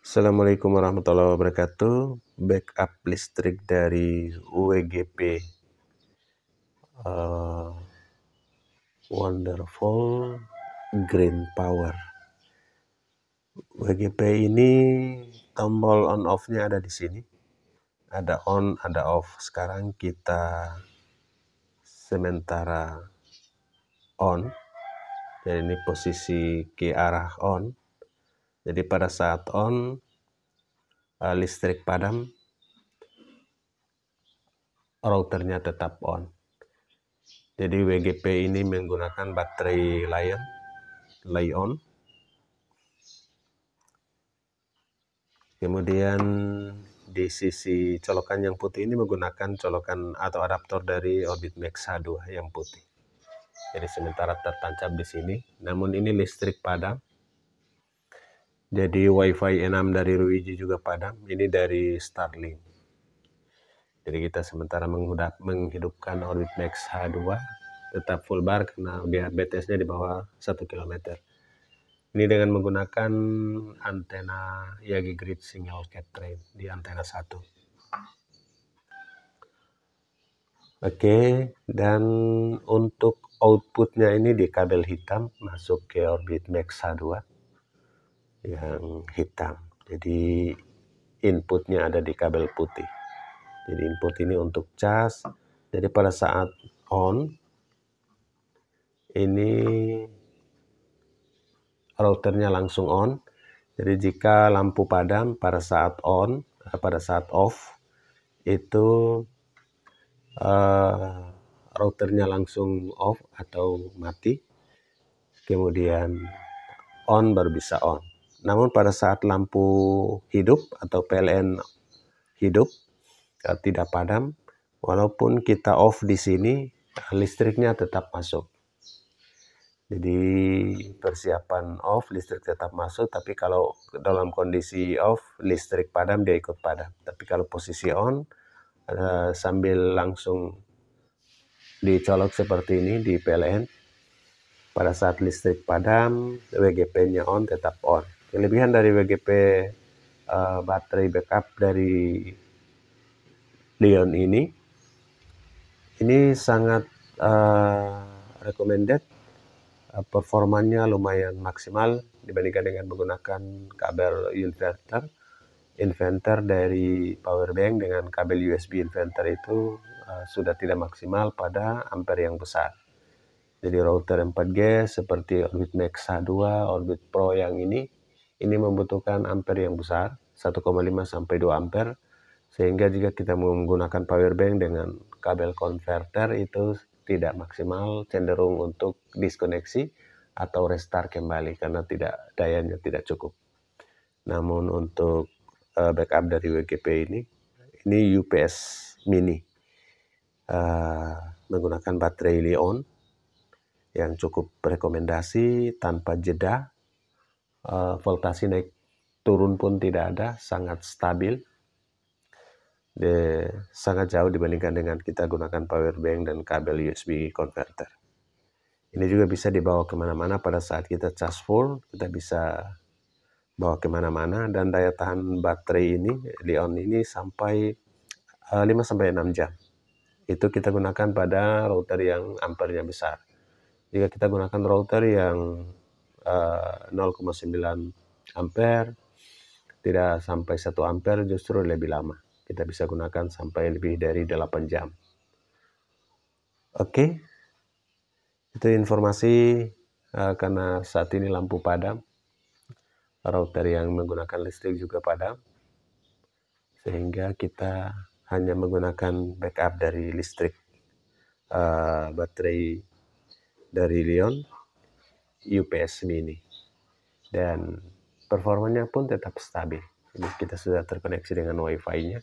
Assalamualaikum warahmatullahi wabarakatuh. Backup listrik dari WGP Wonderful Green Power. WGP ini tombol on off-nya ada di sini. Ada on, ada off. Sekarang kita sementara on. Jadi ini posisi ke arah on. Jadi pada saat on, listrik padam, routernya tetap on. Jadi WGP ini menggunakan baterai Li-on. Kemudian di sisi colokan yang putih ini menggunakan colokan atau adaptor dari Orbit Max H2 yang putih. Jadi sementara tertancap di sini. Namun ini listrik padam. Jadi WiFi 6 dari Ruiji juga padam. Ini dari Starlink. Jadi kita sementara menghidupkan Orbit Max H2 tetap full bar karena dia BTS-nya di bawah 1 km. Ini dengan menggunakan antena Yagi Grid Single Cat Train di antena 1. Oke, dan untuk outputnya ini di kabel hitam masuk ke Orbit Max H2 yang hitam. Jadi inputnya ada di kabel putih. Jadi input ini untuk cas. Jadi pada saat on, ini routernya langsung on. Jadi jika lampu padam pada saat on, pada saat off, itu routernya langsung off atau mati. Kemudian on baru bisa on. Namun pada saat lampu hidup atau PLN hidup, tidak padam, walaupun kita off di sini, listriknya tetap masuk. Jadi persiapan off, listrik tetap masuk, tapi kalau dalam kondisi off, listrik padam, dia ikut padam. Tapi kalau posisi on, sambil langsung dicolok seperti ini di PLN, pada saat listrik padam, WGP-nya on, tetap on. Kelebihan dari WGP baterai backup dari Li-on ini sangat recommended. Performanya lumayan maksimal dibandingkan dengan menggunakan kabel inverter dari power bank dengan kabel USB inverter itu sudah tidak maksimal pada ampere yang besar. Jadi router 4G seperti Orbit Max H2, Orbit Pro yang ini membutuhkan ampere yang besar, 1,5 sampai 2 ampere, sehingga jika kita menggunakan power bank dengan kabel konverter itu tidak maksimal, cenderung untuk diskoneksi atau restart kembali karena dayanya tidak cukup. Namun untuk backup dari WGP ini UPS mini menggunakan baterai Li-on yang cukup rekomendasi tanpa jeda, voltasi naik turun pun tidak ada, sangat stabil. Sangat jauh dibandingkan dengan kita gunakan power bank dan kabel USB converter. Ini juga bisa dibawa kemana-mana pada saat kita charge full, kita bisa bawa kemana-mana, dan daya tahan baterai ini, Li-on ini sampai 5-6 jam. Itu kita gunakan pada router yang ampernya besar. Jika kita gunakan router yang 0,9 ampere, tidak sampai 1 ampere, justru lebih lama. Kita bisa gunakan sampai lebih dari 8 jam. Oke, itu informasi karena saat ini lampu padam, router yang menggunakan listrik juga padam, sehingga kita hanya menggunakan backup dari listrik baterai dari Li-on UPS mini, dan performanya pun tetap stabil. Jadi kita sudah terkoneksi dengan WiFi-nya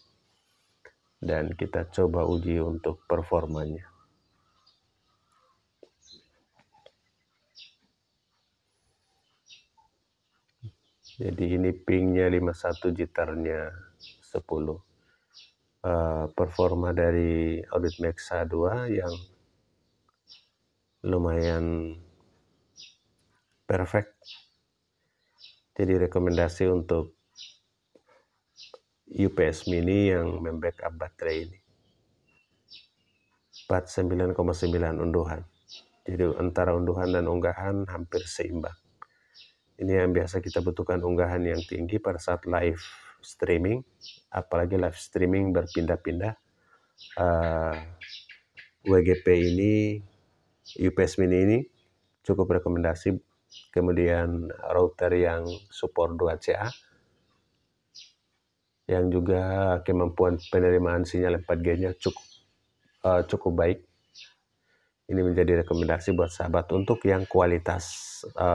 dan kita coba uji untuk performanya. Jadi ini pingnya 51, jitarnya 10. Performa dari Orbit Max H2 yang lumayan perfect. Jadi rekomendasi untuk UPS Mini yang membackup baterai ini. 49,9 unduhan. Jadi antara unduhan dan unggahan hampir seimbang. Ini yang biasa kita butuhkan, unggahan yang tinggi pada saat live streaming, apalagi live streaming berpindah-pindah. WGP ini, UPS Mini ini cukup rekomendasi. Kemudian router yang support 2CA, yang juga kemampuan penerimaan sinyal 4G-nya cukup baik. Ini menjadi rekomendasi buat sahabat untuk yang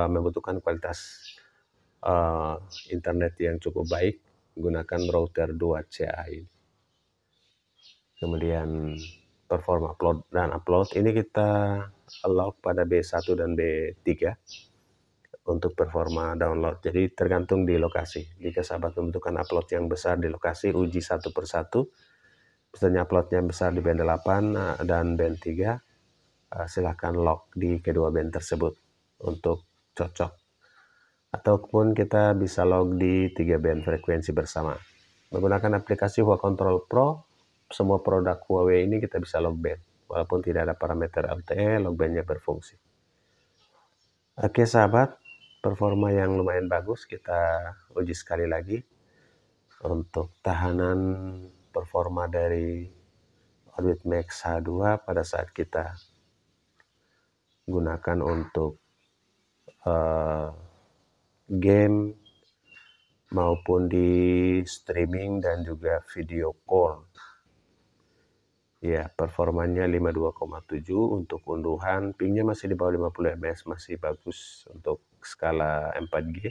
membutuhkan kualitas internet yang cukup baik, gunakan router 2CA ini. Kemudian performa upload ini kita lock pada B1 dan B3 untuk performa download. Jadi tergantung di lokasi. Jika sahabat membutuhkan upload yang besar di lokasi, uji satu persatu. Misalnya uploadnya besar di band 8 dan band 3, silahkan lock di kedua band tersebut untuk cocok. Ataupun kita bisa log di 3 band frekuensi bersama. Menggunakan aplikasi Huawei Control Pro, semua produk Huawei ini kita bisa log band. Walaupun tidak ada parameter LTE, log bandnya berfungsi. Oke sahabat, performa yang lumayan bagus, kita uji sekali lagi. Untuk tahanan performa dari Orbit Max H2 pada saat kita gunakan untuk game maupun di streaming dan juga video call. Ya, performanya 52,7 untuk unduhan, pingnya masih di bawah 50 ms, masih bagus untuk skala 4G.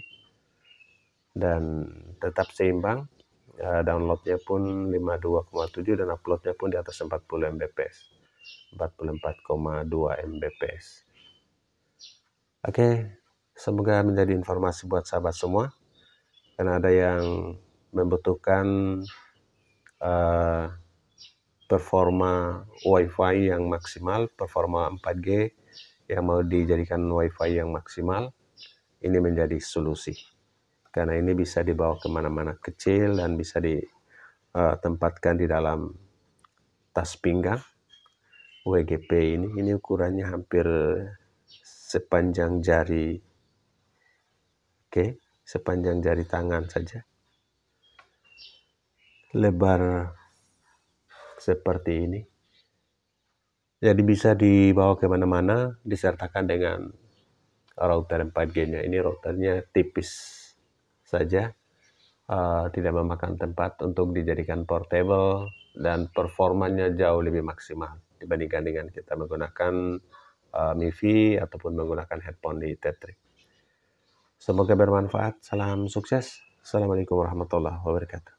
Dan tetap seimbang, downloadnya pun 52,7 dan uploadnya pun di atas 40 Mbps, 44,2 Mbps. Oke, semoga menjadi informasi buat sahabat semua. Karena ada yang membutuhkan performa Wi-Fi yang maksimal, performa 4G yang mau dijadikan Wi-Fi yang maksimal, ini menjadi solusi. Karena ini bisa dibawa kemana-mana kecil dan bisa ditempatkan di dalam tas pinggang. WGP ini ukurannya hampir sepanjang jari, sepanjang jari tangan saja. Lebar seperti ini. Jadi bisa dibawa kemana-mana, disertakan dengan router 4G-nya. Ini routernya tipis saja, tidak memakan tempat untuk dijadikan portable, dan performanya jauh lebih maksimal dibandingkan dengan kita menggunakan MiFi ataupun menggunakan headphone di Tetriq. Semoga bermanfaat. Salam sukses. Assalamualaikum warahmatullahi wabarakatuh.